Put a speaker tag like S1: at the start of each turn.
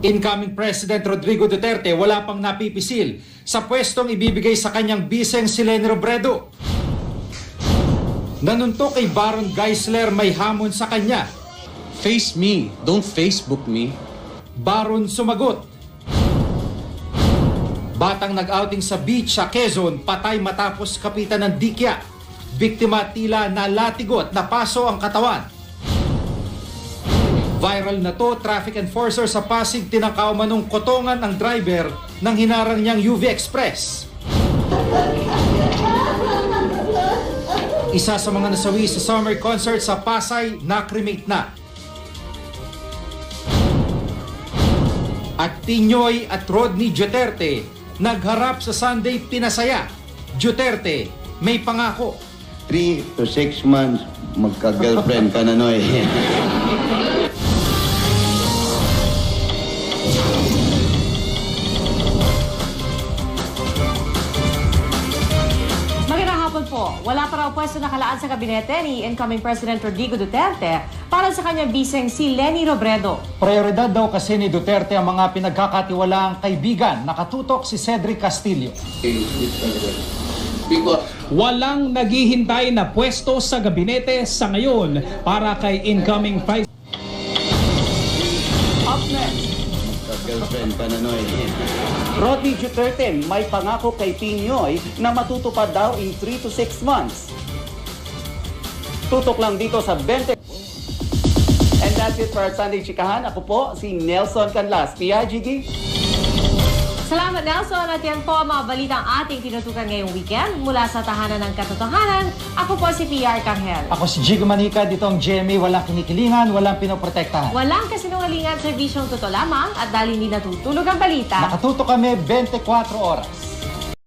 S1: Incoming President Rodrigo Duterte wala pang napipisil sa pwestong ibibigay sa kanyang biseng si Leni Robredo. Nanuntok kay Baron Geisler may hamon sa kanya.
S2: Face me, don't Facebook me.
S1: Baron sumagot. Batang nag-outing sa beach sa Quezon, patay matapos kapitan ng dikya. Biktima tila nalatigo at napaso ang katawan. Viral na to, traffic enforcer sa Pasig tinangkaw manong kotongan ang driver ng hinarang niyang UV Express. Isa sa mga nasawi sa summer concert sa Pasay, na-cremate na. At Tinoy at Rodney Duterte nagharap sa Sunday Pinasaya. Duterte may pangako.
S3: 3 to 6 months magka-girlfriend ka na, Noy.
S4: Po, wala pa raw pwesto nakalaan sa kabinete ni incoming President Rodrigo Duterte para sa kanyang biseng si Leni Robredo.
S1: Prioridad daw kasi ni Duterte ang mga pinagkakatiwalaang kaibigan. Nakatutok si Cedric Castillo.
S5: Walang naghihintay na pwesto sa gabinete sa ngayon para kay incoming Vice.
S1: Up next,
S3: Magka-girlfriend ka na, Noy.
S6: Rodney Duterte may pangako kay Tinoy na matutupad daw in 3 to 6 months. Tutok lang dito sa 20. And that's it for our Sunday Chikahan. Ako po si Nelson Canlas, PIGD.
S4: Salamat Nelson at yan po ang mga balitang ating tinutukan ngayong weekend mula sa Tahanan ng Katotohanan. Ako po si PR Kanghel.
S1: ako si Jigo Manica, dito ang GMA, walang kinikilingan, walang pinoprotektahan.
S4: Walang kasinungalingan, serbisyong totoo lamang at dahil hindi natutulog ang balita.
S1: Nakatutok kami 24 oras.